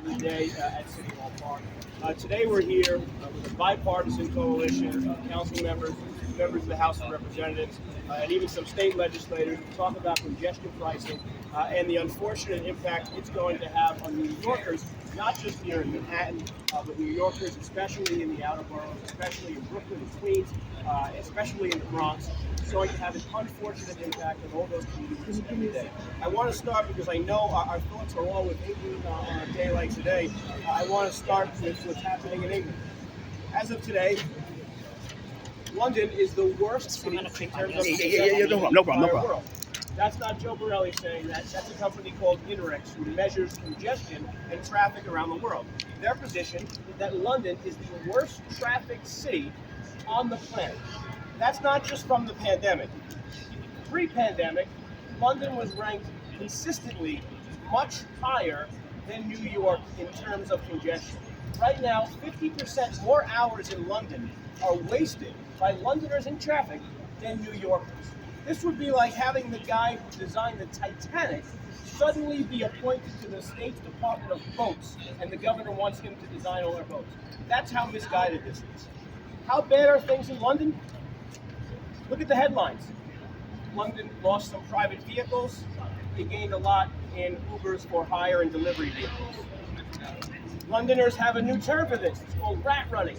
of the day at City Hall Park. Today we're here with a bipartisan coalition of council members, members of the House of Representatives, and even some state legislators to talk about congestion pricing and the unfortunate impact it's going to have on New Yorkers, not just here in Manhattan, but New Yorkers, especially in the outer boroughs, especially in Brooklyn and Queens, especially in the Bronx. It's going to have an unfortunate impact on all those communities every day. I want to start because I know our thoughts are all with England on a day like today. I want to start with what's happening in England. As of today, London is the worst city in terms of no problem. world. That's not Joe Borelli saying that. That's a company called Interex who measures congestion and traffic around the world. Their position is that London is the worst trafficked city on the planet. That's not just from the pandemic. Pre-pandemic, London was ranked consistently much higher than New York in terms of congestion. Right now, 50% more hours in London are wasted by Londoners in traffic than New Yorkers. This would be like having the guy who designed the Titanic suddenly be appointed to the State's Department of Boats, and the governor wants him to design all our boats. That's how misguided this is. How bad are things in London? Look at the headlines. London lost some private vehicles. They gained a lot in Ubers for hire and delivery vehicles. Londoners have a new term for this. It's called rat running.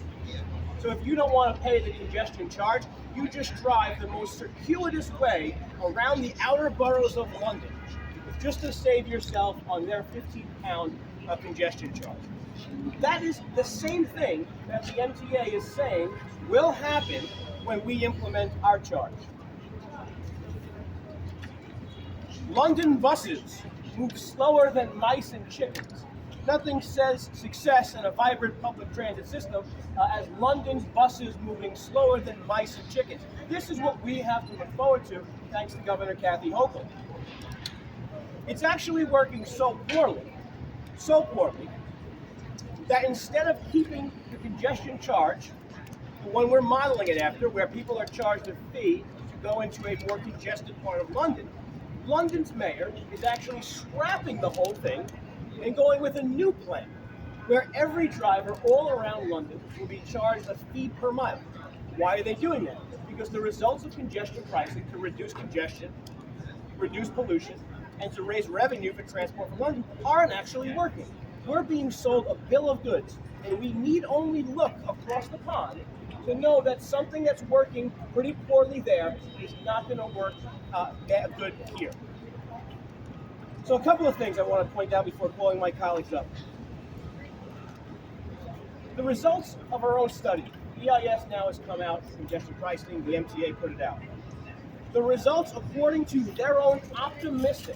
So if you don't want to pay the congestion charge, you just drive the most circuitous way around the outer boroughs of London, just to save yourself on their £15 congestion charge. That is the same thing that the MTA is saying will happen when we implement our charge. London buses move slower than mice and chickens. Nothing says success in a vibrant public transit system as London's buses moving slower than mice and chickens. This is what we have to look forward to thanks to Governor Kathy Hochul. It's actually working so poorly, that instead of keeping the congestion charge, the one we're modeling it after, where people are charged a fee to go into a more congested part of London, London's mayor is actually scrapping the whole thing and going with a new plan, where every driver all around London will be charged a fee per mile. Why are they doing that? Because the results of congestion pricing to reduce congestion, reduce pollution, and to raise revenue for transport from London aren't actually working. We're being sold a bill of goods, and we need only look across the pond to know that something that's working pretty poorly there is not going to work that good here. So a couple of things I want to point out before calling my colleagues up. The results of our own study. EIS now has come out for congestion pricing, the MTA put it out. The results, according to their own optimistic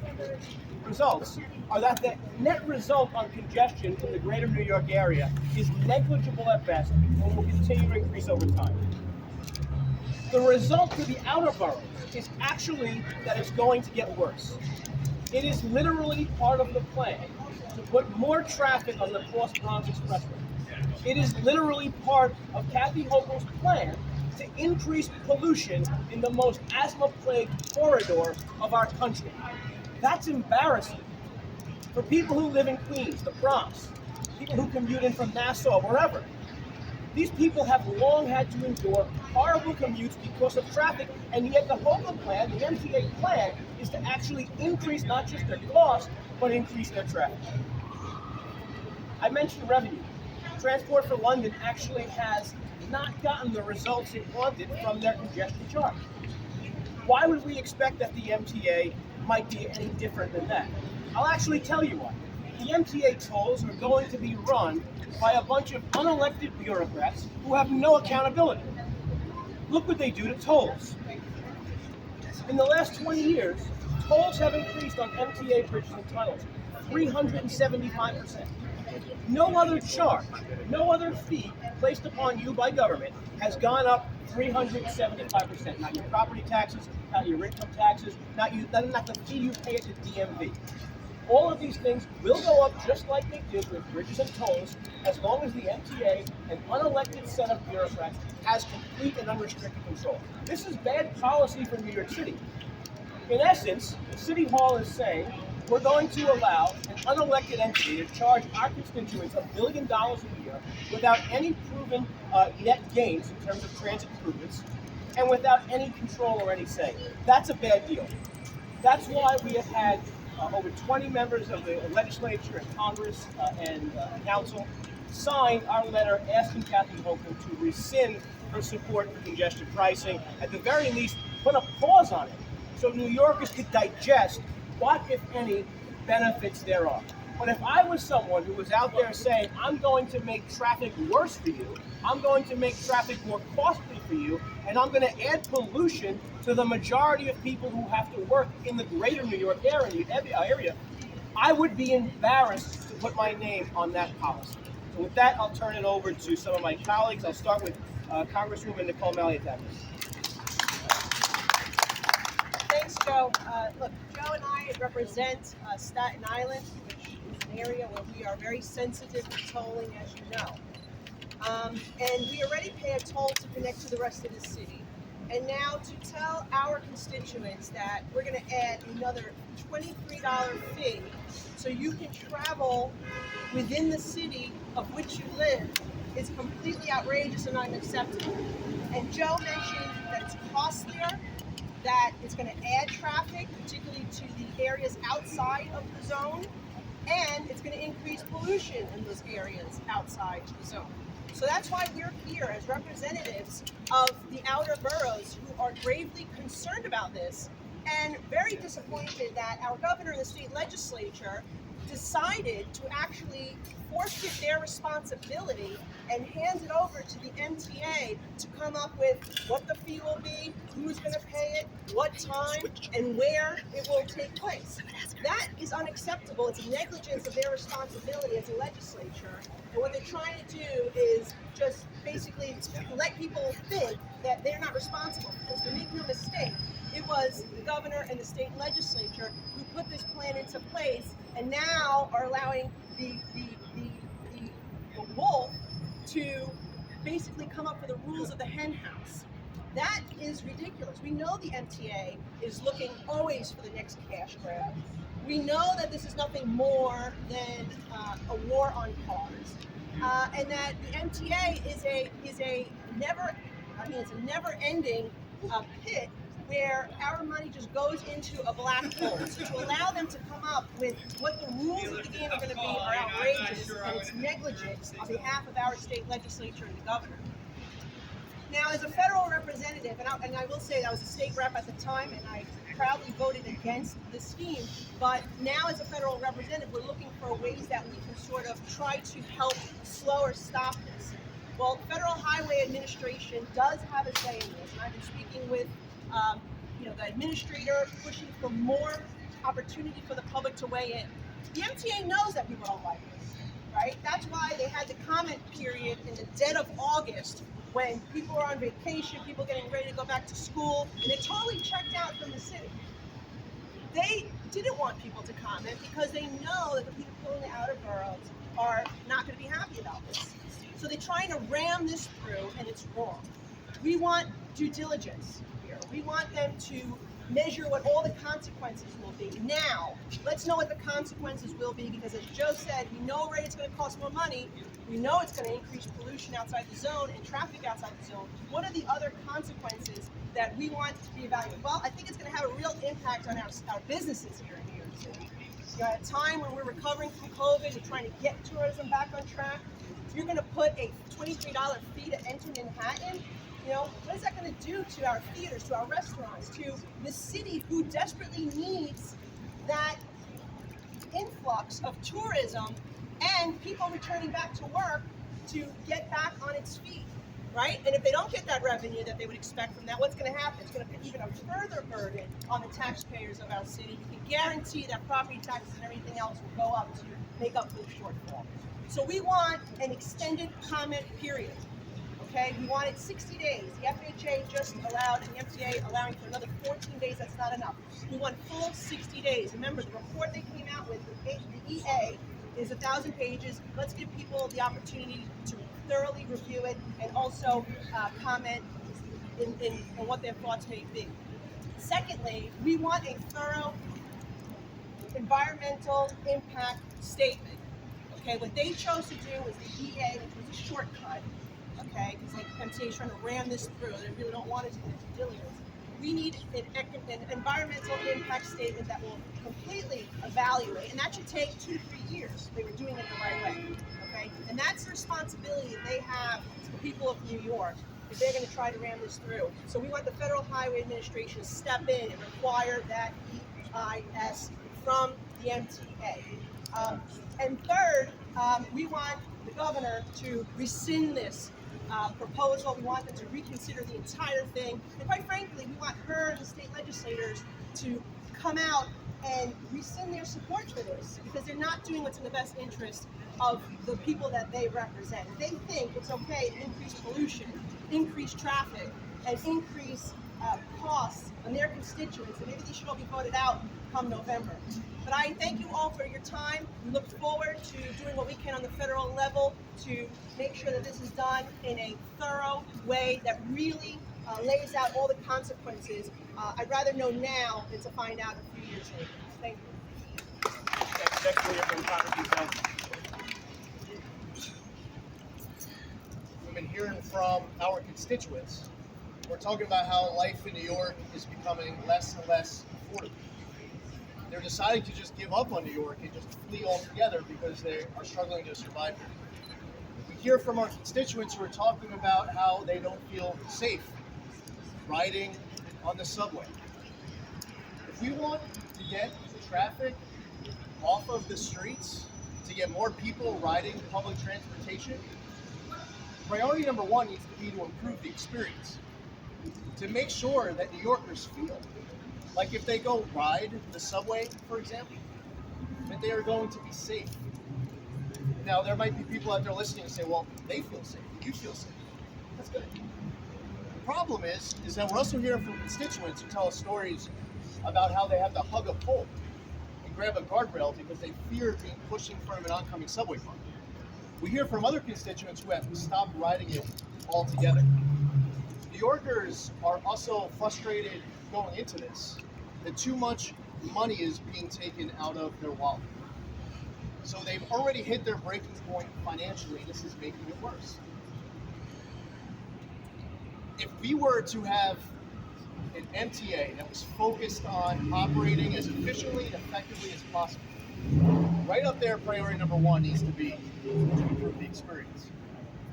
results, are that the net result on congestion in the greater New York area is negligible at best and will continue to increase over time. The result for the outer boroughs is actually that it's going to get worse. It is literally part of the plan to put more traffic on the Cross-Bronx Expressway. It is literally part of Kathy Hochul's plan to increase pollution in the most asthma-plagued corridor of our country. That's embarrassing. For people who live in Queens, the Bronx, people who commute in from Nassau, wherever, these people have long had to endure horrible commutes because of traffic, and yet the Hochul plan, the MTA plan, is to actually increase not just their costs, but increase their traffic. I mentioned revenue. Transport for London actually has not gotten the results it wanted from their congestion charge. Why would we expect that the MTA might be any different than that? I'll actually tell you why. The MTA tolls are going to be run by a bunch of unelected bureaucrats who have no accountability. Look what they do to tolls. In the last 20 years, tolls have increased on MTA bridges and tunnels 375%. No other charge, no other fee placed upon you by government has gone up 375%. Not your property taxes, not your income taxes, not the fee you pay at the DMV. All of these things will go up just like they did with bridges and tolls as long as the MTA, an unelected set of bureaucrats, has complete and unrestricted control. This is bad policy for New York City. In essence, City Hall is saying we're going to allow an unelected entity to charge our constituents $1 billion a year without any proven net gains in terms of transit improvements and without any control or any say. That's a bad deal. That's why we have had over 20 members of the legislature and Congress and Council sign our letter asking Kathy Hochul to rescind her support for congestion pricing, at the very least put a pause on it so New Yorkers could digest what, if any, benefits there are. But if I was someone who was out there saying, I'm going to make traffic worse for you, I'm going to make traffic more costly for you, and I'm going to add pollution to the majority of people who have to work in the greater New York area, I would be embarrassed to put my name on that policy. So with that, I'll turn it over to some of my colleagues. I'll start with Congresswoman Nicole Maliotakis. Thanks, Joe. Look, Joe and I represent Staten Island, which is an area where we are very sensitive to tolling, as you know. And we already pay a toll to connect to the rest of the city. And now to tell our constituents that we're going to add another $23 fee so you can travel within the city of which you live is completely outrageous and unacceptable. And Joe mentioned that it's costlier, that it's going to add traffic, particularly to the areas outside of the zone, and it's going to increase pollution in those areas outside the zone. So that's why we're here as representatives of the outer boroughs who are gravely concerned about this and very disappointed that our governor and the state legislature decided to actually forfeit their responsibility and hand it over to the MTA to come up with what the fee will be, who's going to pay it, what time, and where it will take place. That is unacceptable. It's a negligence of their responsibility as a legislature. And what they're trying to do is just basically let people think that they're not responsible, because to make no mistake, it was the governor and the state legislature who put this plan into place and now are allowing the wolf to basically come up with the rules of the hen house. That is ridiculous. We know the MTA is looking always for the next cash grab. We know that this is nothing more than a war on cars, and that the MTA is a never-ending pit where our money just goes into a black hole. So to allow them to come up with what the rules of the game are going to be are outrageous, and it's negligence on behalf of our state legislature and the governor. Now, as a federal representative, and I will say that I was a state rep at the time, and I proudly voted against the scheme, but now as a federal representative, we're looking for ways that we can sort of try to help slow or stop this. Well, the Federal Highway Administration does have a say in this, and I've been speaking with the administrator, pushing for more opportunity for the public to weigh in. The MTA knows that people don't like this, right? That's why they had the comment period in the dead of August when people are on vacation, people getting ready to go back to school, and they totally checked out from the city. They didn't want people to comment because they know that the people in the outer boroughs are not going to be happy about this. So they're trying to ram this through, and it's wrong. We want due diligence here. We want them to measure what all the consequences will be. Now, let's know what the consequences will be, because as Joe said, we know already it's going to cost more money. We know it's going to increase pollution outside the zone and traffic outside the zone. What are the other consequences that we want to be evaluated? Well, I think it's going to have a real impact on our businesses here in New York City. At a time when we're recovering from COVID and trying to get tourism back on track, if you're going to put a $23 fee to enter Manhattan, what is that going to do to our theaters, to our restaurants, to the city who desperately needs that influx of tourism and people returning back to work to get back on its feet, right? And if they don't get that revenue that they would expect from that, what's going to happen? It's going to put even a further burden on the taxpayers of our city. You can guarantee that property taxes and everything else will go up to make up for the shortfall. So we want an extended comment period. Okay, we wanted 60 days. The FHA just allowed, and the MTA allowing for another 14 days. That's not enough. We want full 60 days. Remember, the report they came out with, the EA, is 1,000 pages. Let's give people the opportunity to thoroughly review it and also comment on what their thoughts may be. Secondly, we want a thorough environmental impact statement. Okay, what they chose to do was the EA, which was a shortcut. Okay, because like MTA is trying to ram this through, they really don't want it to do due diligence. We need an environmental impact statement that will completely evaluate, and that should take 2 to 3 years. They were doing it the right way. Okay, and that's the responsibility that they have to the people of New York if they're going to try to ram this through. So we want the Federal Highway Administration to step in and require that EIS from the MTA. And third, we want the governor to rescind this proposal. We want them to reconsider the entire thing. And quite frankly, we want her and the state legislators to come out and rescind their support for this because they're not doing what's in the best interest of the people that they represent. If they think it's okay to increase pollution, increase traffic, and increase costs on their constituents, and maybe they should all be voted out come November. But I thank you all for your time. We look forward to doing what we can on the federal level to make sure that this is done in a thorough way that really lays out all the consequences. I'd rather know now than to find out a few years later. Thank you. We've been hearing from our constituents. We're talking about how life in New York is becoming less and less affordable. They're deciding to just give up on New York and just flee altogether because they are struggling to survive here. We hear from our constituents who are talking about how they don't feel safe riding on the subway. If we want to get traffic off of the streets, to get more people riding public transportation, priority number one needs to be to improve the experience, to make sure that New Yorkers feel like if they go ride the subway, for example, that they are going to be safe. Now, there might be people out there listening and say, well, they feel safe, you feel safe. That's good. The problem is that we're also hearing from constituents who tell us stories about how they have to hug a pole and grab a guardrail because they fear being pushed in front of an oncoming subway car. We hear from other constituents who have stopped riding it altogether. New Yorkers are also frustrated going into this that too much money is being taken out of their wallet. So they've already hit their breaking point financially. This is making it worse. If we were to have an MTA that was focused on operating as efficiently and effectively as possible, right up there, priority number one needs to be to improve the experience.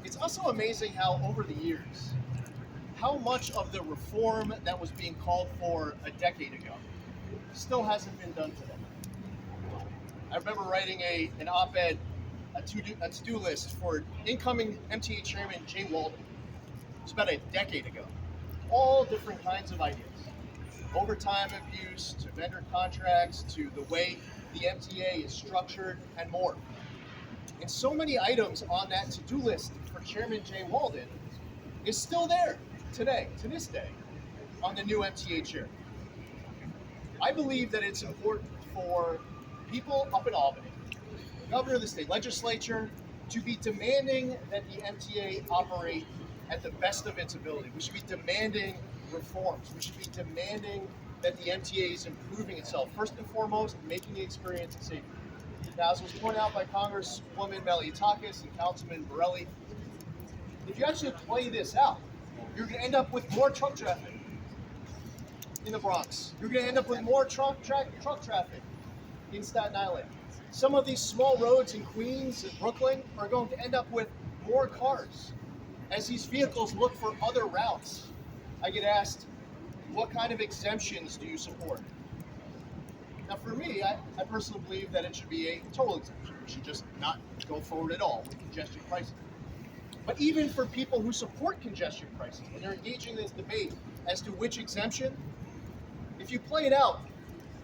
It's also amazing how over the years, how much of the reform that was being called for a decade ago still hasn't been done today. I remember writing an op-ed, a to-do list for incoming MTA Chairman Jay Walden. It was about a decade ago. All different kinds of ideas. Overtime abuse, to vendor contracts, to the way the MTA is structured, and more. And so many items on that to-do list for Chairman Jay Walden is still there today, to this day, on the new MTA chair. I believe that it's important for people up in Albany, the governor of the state legislature, to be demanding that the MTA operate at the best of its ability. We should be demanding reforms. We should be demanding that the MTA is improving itself, first and foremost, making the experience safer. Now, as was pointed out by Congresswoman Maliotakis and Councilman Borelli, if you actually play this out, you're going to end up with more truck traffic in the Bronx. You're going to end up with more truck traffic in Staten Island. Some of these small roads in Queens and Brooklyn are going to end up with more cars as these vehicles look for other routes. I get asked, what kind of exemptions do you support? Now, for me, I personally believe that it should be a total exemption. We should just not go forward at all with congestion pricing. But even for people who support congestion pricing, when they're engaging in this debate as to which exemption, if you play it out,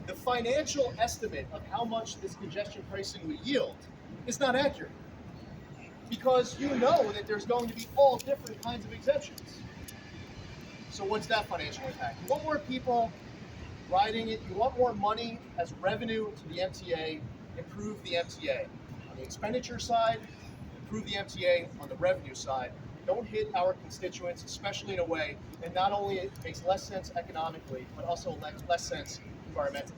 the financial estimate of how much this congestion pricing will yield is not accurate. Because you know that there's going to be all different kinds of exemptions. So what's that financial impact? You want more people riding it, you want more money as revenue to the MTA, improve the MTA. On the expenditure side, improve the MTA. On the revenue side, don't hit our constituents, especially in a way that not only it makes less sense economically, but also less sense environmentally.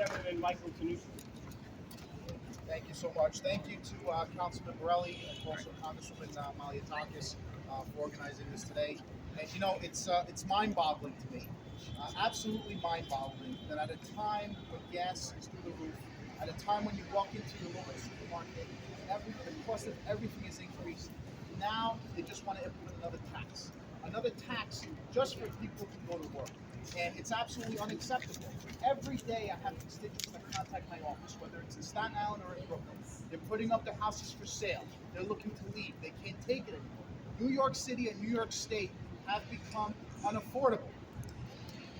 Assemblyman Michael Tanucci. Thank you so much. Thank you to Councilman Borelli and also Congresswoman Maliotakis for organizing this today. And you know, it's mind-boggling to me, absolutely mind-boggling, that at a time when gas is through the roof, at a time when you walk into your local supermarket, the cost of everything is increased. Now they just want to implement another tax just for people who go to work. And it's absolutely unacceptable. Every day I have constituents that contact my office, whether it's in Staten Island or in Brooklyn. They're putting up their houses for sale. They're looking to leave. They can't take it anymore. New York City and New York State have become unaffordable.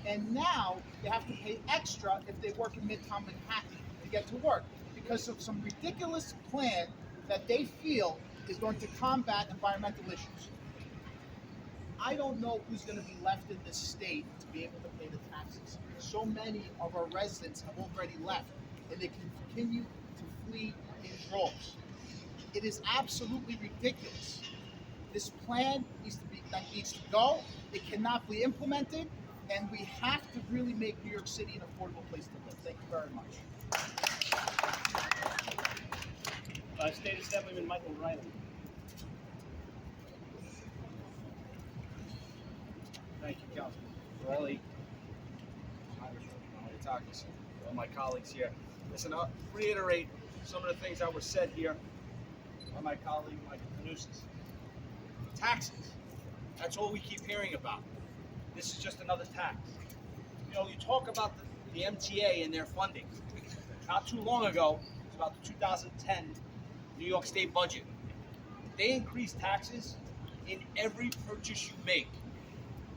And now they have to pay extra if they work in Midtown Manhattan to get to work because of some ridiculous plan that they feel is going to combat environmental issues. I don't know who's going to be left in this state to be able to pay the taxes. So many of our residents have already left, and they can continue to flee in droves. It is absolutely ridiculous. This plan needs to go. It cannot be implemented, and we have to really make New York City an affordable place to live. Thank you very much. State Assemblyman Michael Riley. Thank you, Councilman Borelli, Congressman Maliotakis, and all my colleagues here. Listen, I'll reiterate some of the things that were said here by my colleague, Michael Tanucci. Taxes. That's all we keep hearing about. This is just another tax. You know, you talk about the MTA and their funding. Not too long ago, it was about the 2010 New York State budget. They increased taxes in every purchase you make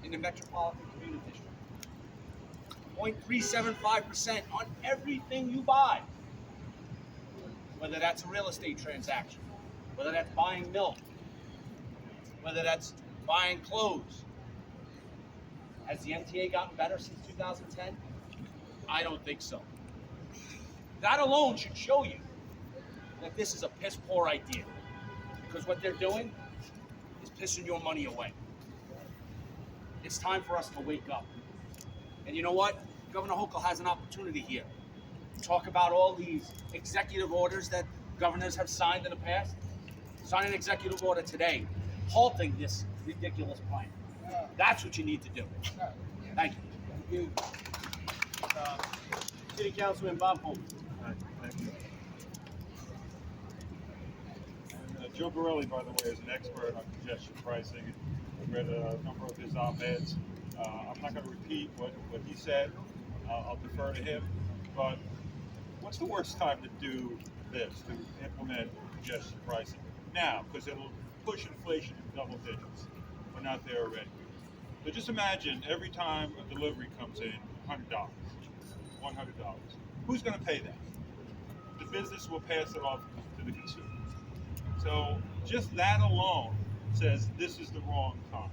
in the Metropolitan Commuter District. 0.375% on everything you buy. Whether that's a real estate transaction, whether that's buying milk, whether that's buying clothes. Has the MTA gotten better since 2010? I don't think so. That alone should show you that this is a piss poor idea. Because what they're doing is pissing your money away. It's time for us to wake up. And you know what? Governor Hochul has an opportunity here. Talk about all these executive orders that governors have signed in the past. Sign an executive order today, halting this ridiculous plan. That's what you need to do. Thank you. City Councilman Bob Holmes. Thank you. And, Joe Borelli, by the way, is an expert on congestion pricing. I read a number of his op-eds. I'm not going to repeat what he said. I'll defer to him. But what's the worst time to do this, to implement congestion pricing? Now, because it'll push inflation to double digits. We're not there already. So just imagine every time a delivery comes in, $100. Who's going to pay that? The business will pass it off to the consumer. So just that alone says this is the wrong time.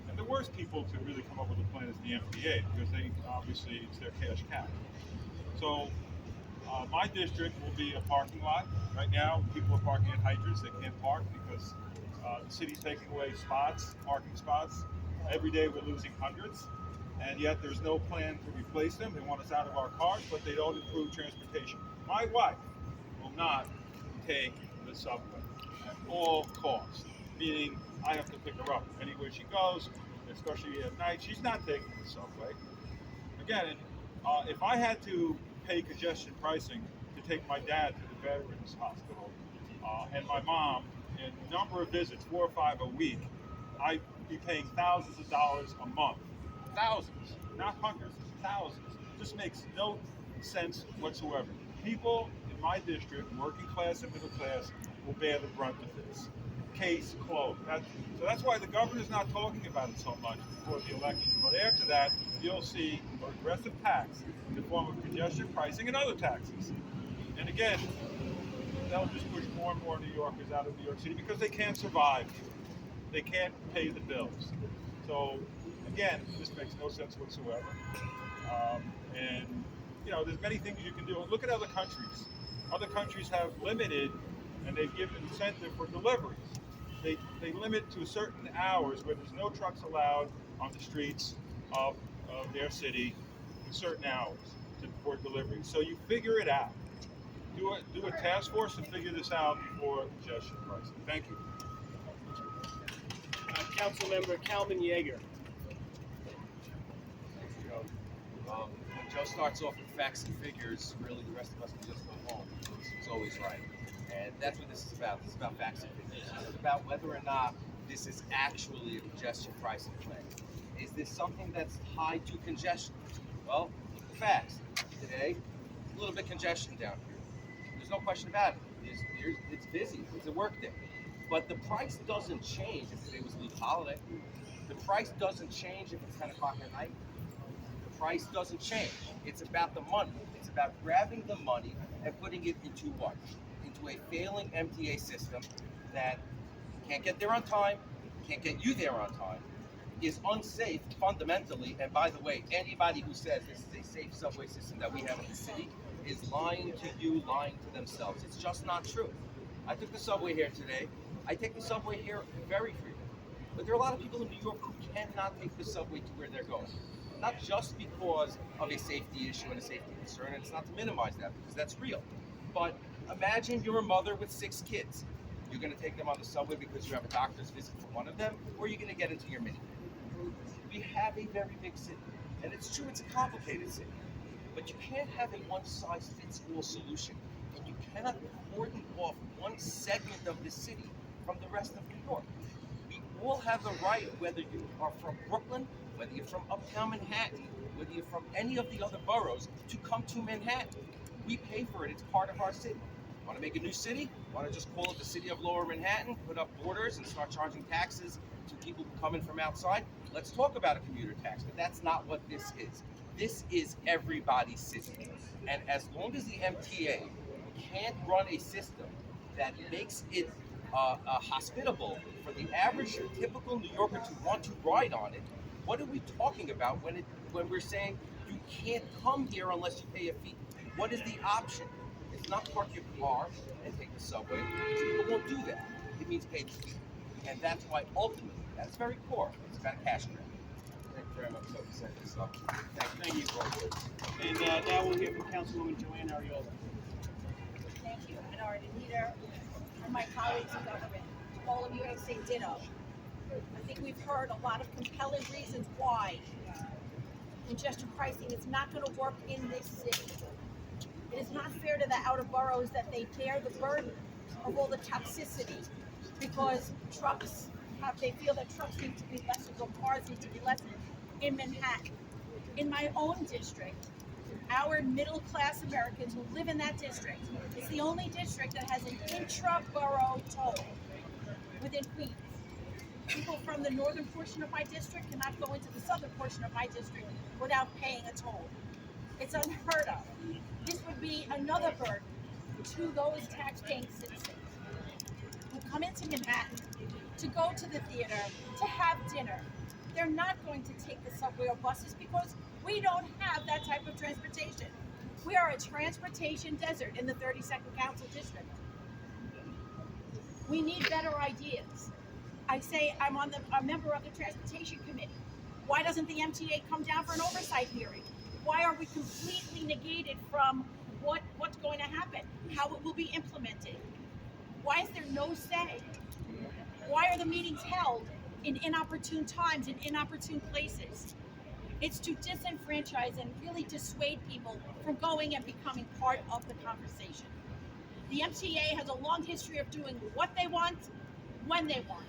And the worst people to really come up with a plan is the MTA, because they obviously, it's their cash cow. So my district will be a parking lot. Right now, people are parking at hydrants. They can't park because the city's taking away parking spots. Every day we're losing hundreds, and yet there's no plan to replace them. They want us out of our cars, but they don't improve transportation. My wife will not take the subway at all costs, meaning I have to pick her up anywhere she goes, especially at night. She's not taking the subway. Again, if I had to pay congestion pricing to take my dad to the Veterans Hospital and my mom in a number of visits, 4 or 5 a week, I'd be paying thousands of dollars a month. Thousands, not hundreds, thousands. It just makes no sense whatsoever. People in my district, working class and middle class, will bear the brunt of this. Case closed. So that's why the governor's not talking about it so much before the election. But after that, you'll see a regressive tax in the form of congestion pricing and other taxes. And again, that'll just push more and more New Yorkers out of New York City because they can't survive. They can't pay the bills. So again, this makes no sense whatsoever. And you know, there's many things you can do. Look at other countries. Other countries have limited, and they've given incentive for deliveries. They limit to certain hours where there's no trucks allowed on the streets of their city in certain hours. before delivery. So you figure it out. Do a task force to figure this out before congestion pricing. Thank you. Councilmember Calvin Yeager. When Joe starts off with facts and figures, really the rest of us can just go home because he's always right. And that's what this is about. This is about facts and figures. This is about whether or not this is actually a congestion pricing plan. Is this something that's tied to congestion? Well, look at the facts. Today, a little bit congestion down here. There's no question about it. It's busy. It's a work day. But the price doesn't change if today was a leave holiday. The price doesn't change if it's 10 o'clock at night. The price doesn't change. It's about the money. It's about grabbing the money and putting it into what? Into a failing MTA system that can't get there on time, can't get you there on time, is unsafe fundamentally. And by the way, anybody who says this is a safe subway system that we have in the city is lying to you, lying to themselves. It's just not true. I took the subway here today. I take the subway here very frequently. But there are a lot of people in New York who cannot take the subway to where they're going. Not just because of a safety issue and a safety concern, and it's not to minimize that because that's real. But imagine you're a mother with 6 kids. You're going to take them on the subway because you have a doctor's visit for one of them, or you're going to get into your minivan. We have a very big city, and it's true it's a complicated city. But you can't have a one-size-fits-all solution, and you cannot cordon off one segment of the city from the rest of New York. We all have the right, whether you are from Brooklyn, whether you're from uptown Manhattan, whether you're from any of the other boroughs, to come to Manhattan. We pay for it. It's part of our city. Want to make a new city? Want to just call it the city of Lower Manhattan, put up borders and start charging taxes to people coming from outside? Let's talk about a commuter tax, but that's not what this is. This is everybody's city. And as long as the MTA can't run a system that makes it hospitable for the average typical New Yorker to want to ride on it, what are we talking about when we're saying you can't come here unless you pay a fee? What is the option? It's not park your car and take the subway. People won't do that. It means pay the fee. And that's why ultimately, that's very core. It's about a cash grab. Thank you very much for setting this up. Thank you. And now we'll hear from Councilwoman Joann Ariola. Thank you, Minority Leader, and my colleagues in government. All of you, I say ditto. I think we've heard a lot of compelling reasons why congestion pricing is not going to work in this city. It is not fair to the outer boroughs that they bear the burden of all the toxicity because they feel that trucks need to be lessened or cars need to be lessened in Manhattan. In my own district, our middle-class Americans who live in that district, it's the only district that has an intra-borough toll within Queens. People from the northern portion of my district cannot go into the southern portion of my district without paying a toll. It's unheard of. This would be another burden to those tax-paying citizens who come into Manhattan to go to the theater, to have dinner. They're not going to take the subway or buses because we don't have that type of transportation. We are a transportation desert in the 32nd Council District. We need better ideas. I say I'm a member of the Transportation Committee. Why doesn't the MTA come down for an oversight hearing? Why are we completely negated from what's going to happen, how it will be implemented? Why is there no say? Why are the meetings held in inopportune times, in inopportune places? It's to disenfranchise and really dissuade people from going and becoming part of the conversation. The MTA has a long history of doing what they want, when they want.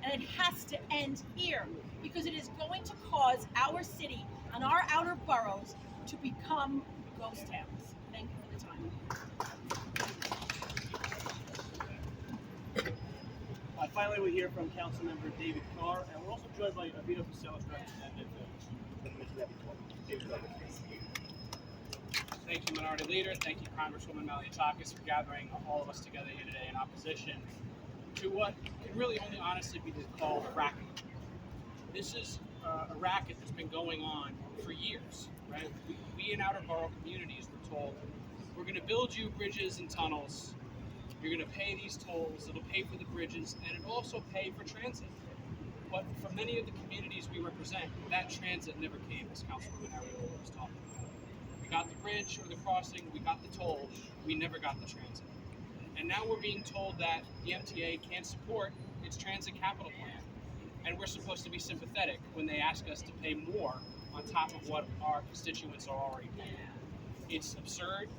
And it has to end here because it is going to cause our city and our outer boroughs to become ghost towns. Thank you for the time. Finally, we hear from Councilmember David Carr, and we're also joined by Vito Pacel's representative, David Carr. Thank you, Minority Leader. Thank you, Congresswoman Maliotakis, for gathering all of us together here today in opposition to what can really only honestly be called a racket. This is a racket that's been going on for years, right? We in outer borough communities were told, we're going to build you bridges and tunnels, you're going to pay these tolls, it'll pay for the bridges, and it'll also pay for transit. But for many of the communities we represent, that transit never came, as Councilwoman Ariola was talking about. We got the bridge or the crossing, we got the toll, we never got the transit. And now we're being told that the MTA can't support its transit capital plan. And we're supposed to be sympathetic when they ask us to pay more on top of what our constituents are already paying. It's absurd,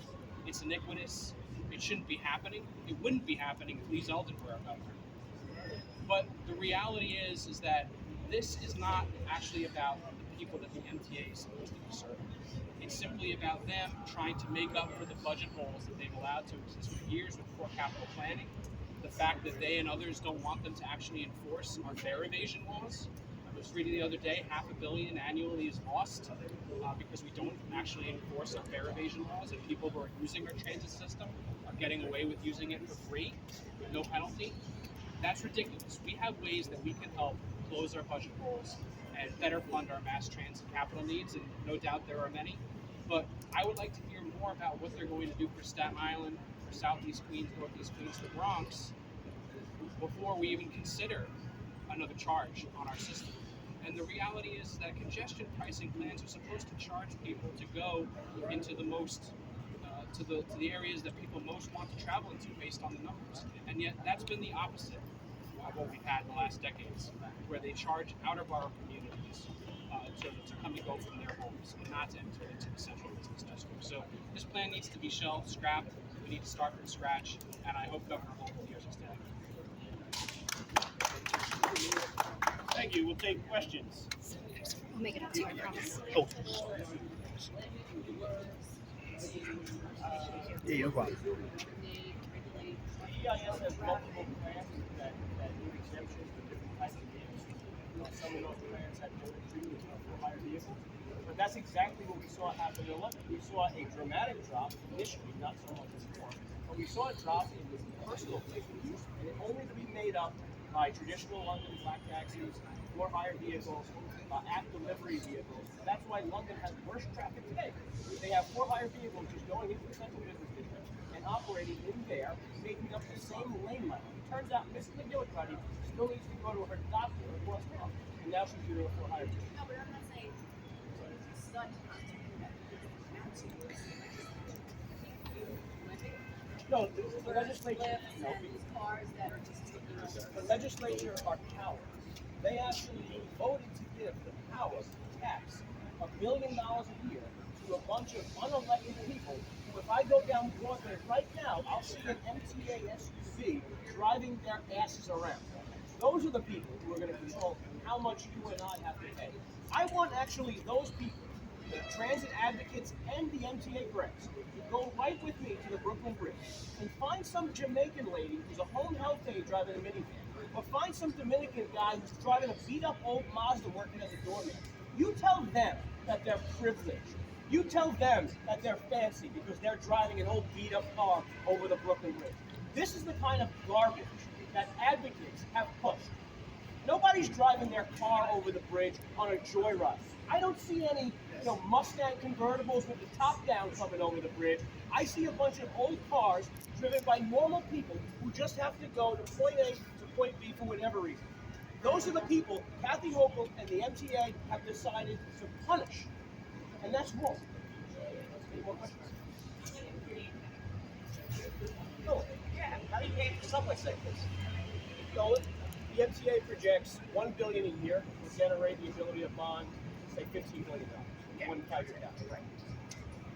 it's iniquitous, it shouldn't be happening. It wouldn't be happening if Lee Zeldin were our governor. But the reality is that this is not actually about the people that the MTA is supposed to be serving. It's simply about them trying to make up for the budget holes that they've allowed to exist for years with poor capital planning, the fact that they and others don't want them to actually enforce our fare evasion laws. I was reading the other day, $500 million annually is lost because we don't actually enforce our fare evasion laws, and people who are using our transit system are getting away with using it for free with no penalty. That's ridiculous. We have ways that we can help close our budget holes and better fund our mass transit capital needs, and no doubt there are many. But I would like to hear more about what they're going to do for Staten Island, for Southeast Queens, Northeast Queens, the Bronx, before we even consider another charge on our system. And the reality is that congestion pricing plans are supposed to charge people to go into the most to the areas that people most want to travel into based on the numbers. And yet that's been the opposite of what we've had in the last decades, where they charge outer borough communities to come and go from their homes and not to enter into the central business district. So this plan needs to be shelved, scrapped. We need to start from scratch, and I hope Governor Hochul hears us today. Thank you. We'll take questions. We'll make it up to you, I promise. Oh. Yeah, no problem. EIS has multiple plans that give exemptions for different types of vehicles. Some of those plans have no treatment for higher vehicles. But that's exactly what we saw happen in London. We saw a dramatic drop initially, not so much as before, but we saw a drop in the personal vehicle use, and only to be made up by traditional London flat taxis, for hire vehicles, app delivery vehicles. That's why London has worse traffic today. They have for hire vehicles just going into the central business district and operating in there, making up the same lane level. It turns out Miss McGillicuddy still needs to go to her doctor at West Palm, and now she's doing a for hire vehicles. No, but I'm not saying stunt not to do that. No, the legislature, no, Cars that are just taking us. the legislature are cowards. They actually voted to give the power to tax $1 billion a year to a bunch of unelected people who, if I go down Broadway right now, I'll see an MTA SUV driving their asses around. Those are the people who are going to control how much you and I have to pay. I want actually those people, the transit advocates and the MTA brass, to go right with me to the Brooklyn Bridge and find some Jamaican lady who's a home health aide driving a minivan, or find some Dominican guy who's driving a beat-up old Mazda working as a doorman. You tell them that they're privileged. You tell them that they're fancy because they're driving an old beat-up car over the Brooklyn Bridge. This is the kind of garbage that advocates have pushed. Nobody's driving their car over the bridge on a joyride. I don't see any Mustang convertibles with the top down coming over the bridge. I see a bunch of old cars driven by normal people who just have to go to point A to point B for whatever reason. Those are the people Kathy Hochul and the MTA have decided to punish. And that's wrong. Any more questions? No. Yeah. How do you pay for subway segments? So the MTA projects $1 billion a year to generate the ability to bond, say, $15 billion. One calculator down, right?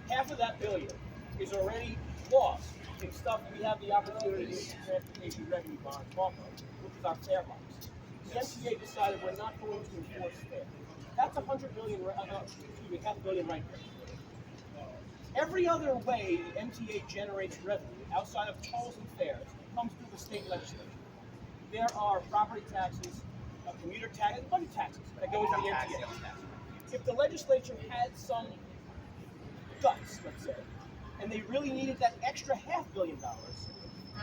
Half of that billion is already lost in stuff we have the opportunity to use transportation revenue bonds off of, which is our fare box. The MTA decided we're not going to enforce fare. That's $100 billion, $500 million right there. Every other way the MTA generates revenue outside of tolls and fares comes through the state legislature. There are property taxes, commuter tax, and budget taxes that go into the MTA. If the legislature had some guts, let's say, and they really needed that extra $500 million,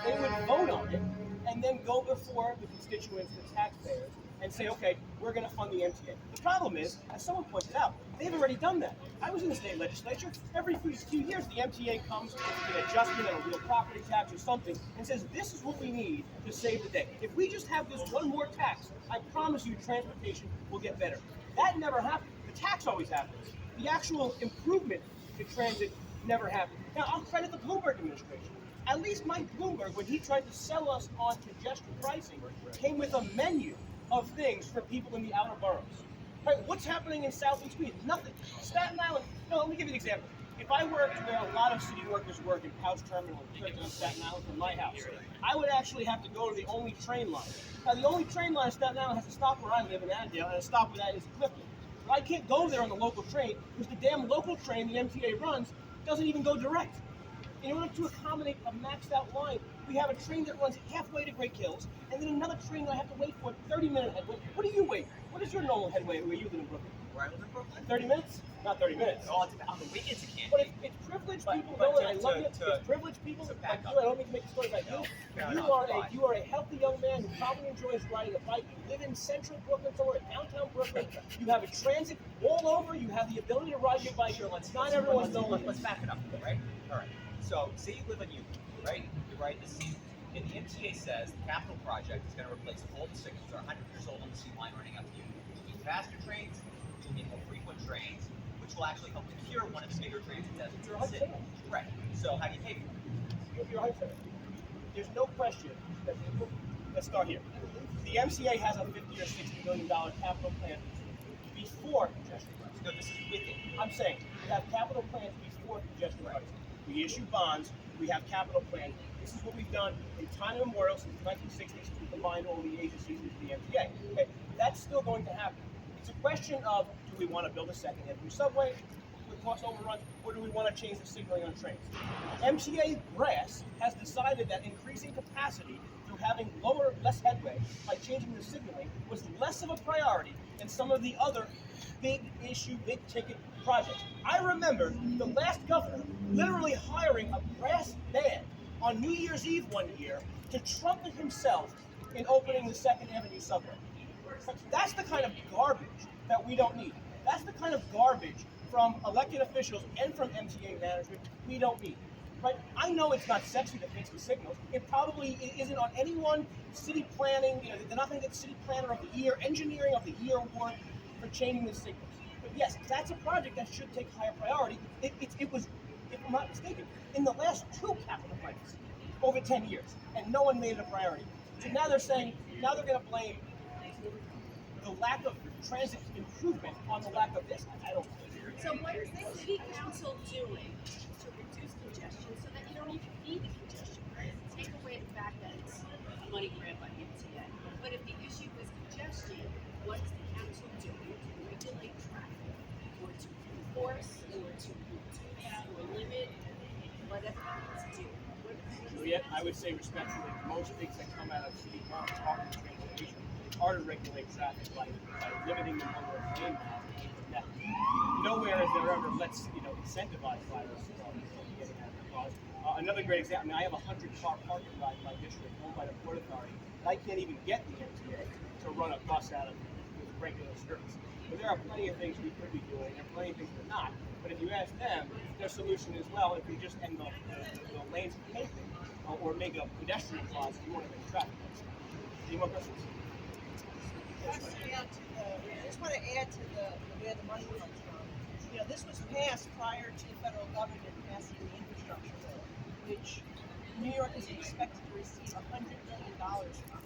they would vote on it and then go before the constituents, the taxpayers, and say, okay, we're going to fund the MTA. The problem is, as someone pointed out, they've already done that. I was in the state legislature. Every few years, the MTA comes with an adjustment on a real property tax or something and says, this is what we need to save the day. If we just have this one more tax, I promise you transportation will get better. That never happened. The tax always happens. The actual improvement to transit never happened. Now, I'll credit the Bloomberg administration. At least Mike Bloomberg, when he tried to sell us on congestion pricing, came with a menu of things for people in the outer boroughs. Right? What's happening in Southeast Queens? Nothing. Staten Island. No, let me give you an example. If I worked where a lot of city workers work in Pouch Terminal and Clifton on Staten Island from my house, I would actually have to go to the only train line. Now, the only train line in Staten Island has a stop where I live in Annandale, and a stop where that is Clifton. But I can't go there on the local train because the damn local train the MTA runs doesn't even go direct. In order to accommodate a maxed out line, we have a train that runs halfway to Great Kills, and then another train that I have to wait for 30-minute headway. What do you wait? What is your normal headway where you live in Brooklyn? Where I live in Brooklyn? 30 minutes? Not 30 minutes. Oh, it's on the weekends it can't But be. it's privileged But- people but know it. to- I love to- it. to- It's privileged people to like back you. up. I don't mean to make a story about No, you. fair You enough, are fine. you are a healthy young man who probably enjoys riding a bike. You live in central Brooklyn, somewhere in downtown Brooklyn. You have a transit all over. You have the ability to ride your bike. Sure, let's back it up, right? All right. So, say you live in Union, right? You're right in the C. And the MTA says the capital project is going to replace all the signals that are 100 years old on the C line running up to Union. You need faster trains, you need more frequent trains, which will actually help to cure one of the bigger transit deserts in the city. Right. So, how do you pay for it? You're 100%. There's no question that let's start here. The MCA has a $50 or $60 million capital plan before congestion pricing. No, this is with it. I'm saying we have capital plans before congestion pricing. We issue bonds. We have capital plans. This is what we've done in time immemorial since the 1960s to combine all the agencies into the MTA. Okay, that's still going to happen. It's a question of do we want to build a second Avenue subway with cost overruns, or do we want to change the signaling on trains? MTA brass has decided that increasing capacity through having less headway by changing the signaling was less of a priority than some of the other big ticket projects. I remember the last governor literally hiring a brass band on New Year's Eve one year to trumpet himself in opening the Second Avenue subway. That's the kind of garbage that we don't need. That's the kind of garbage from elected officials and from MTA management we don't need. Right? I know it's not sexy to fix the signals. It probably isn't on anyone city planning. You know, they're not going to get city planner of the year, engineering of the year award for changing the signals. But yes, that's a project that should take higher priority. It was, if I'm not mistaken, in the last two capital plans over 10 years, and no one made it a priority. So now they're saying, now they're going to blame the lack of transit improvement on the lack of this. I don't. So what is the city council doing to reduce congestion so that you don't even need the congestion grant? Take away the fact that it's a money grant by the MTA. But if the issue is congestion, what is the council doing to regulate traffic or to enforce or to reduce or limit whatever it needs to do? Juliet, I would say respectfully, most things that come out of city council talking to transportation are to regulate traffic by limiting the number of lane miles. Nowhere is there ever incentivize drivers getting out of their cars. Another great example. I mean, I have a 100-car parking lot in my district owned by the Port Authority. I can't even get the MTA to run a bus out of with regular service. But there are plenty of things we could be doing. There are plenty of things we're not. But if you ask them, their solution is, well, if we just end the lanes for paving or make a pedestrian crossing, you want to make traffic. Any more questions? I just want to add to where the money comes from. You know, this was passed prior to the federal government passing the infrastructure bill, which New York is expected to receive $100 million from.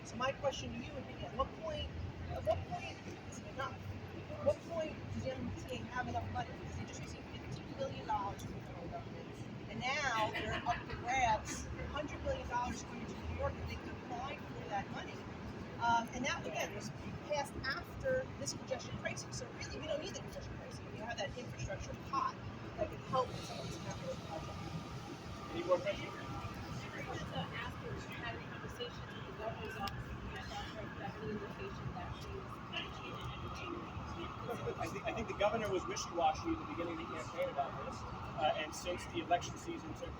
So my question to you would be, at what point is it enough? At what point does the MTA have enough money? Because they just received $15 billion from the federal government, and now they're up for grabs. $100 million coming to New York, and they could apply for that money. And that, again, was passed after this congestion pricing. So really, we don't need the congestion pricing. We have that infrastructure pot that could help with some of these capital projects. Any more questions? After having conversations with the governor's office, any indication that she was I think the governor was wishy-washy at the beginning of the campaign about this, and since the election season took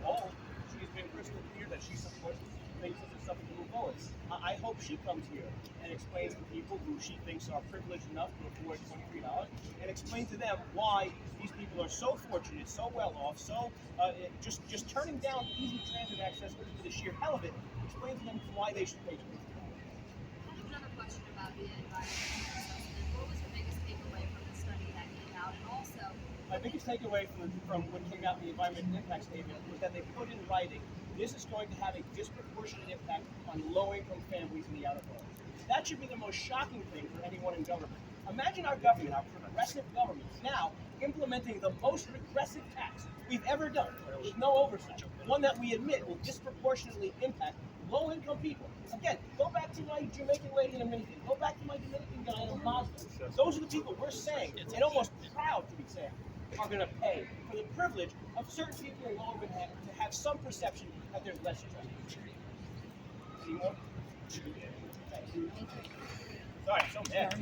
hold, she's been crystal clear that she supports things such as something to move forward. I hope she comes here and explains to people who she thinks are privileged enough to afford $23, and explain to them why these people are so fortunate, so well off, so just turning down easy transit access for the sheer hell of it. Explain to them why they should pay $23. I have another question about the environmental assessment. What was your biggest takeaway from the study that came out? And also, My biggest takeaway from what came out in the environmental impact statement was that they put in writing this is going to have a disproportionate impact on low-income families in the outer boroughs. That should be the most shocking thing for anyone in government. Imagine our government, our progressive government, now implementing the most regressive tax we've ever done with no oversight, one that we admit will disproportionately impact low-income people. Again, go back to my Jamaican lady in a minute. Go back to my Dominican guy in a Mazda. Those are the people we're saying, and almost proud to be saying, are going to pay for the privilege of certain people in low income to have some perception that there's less justice. See more? Sorry, so bad.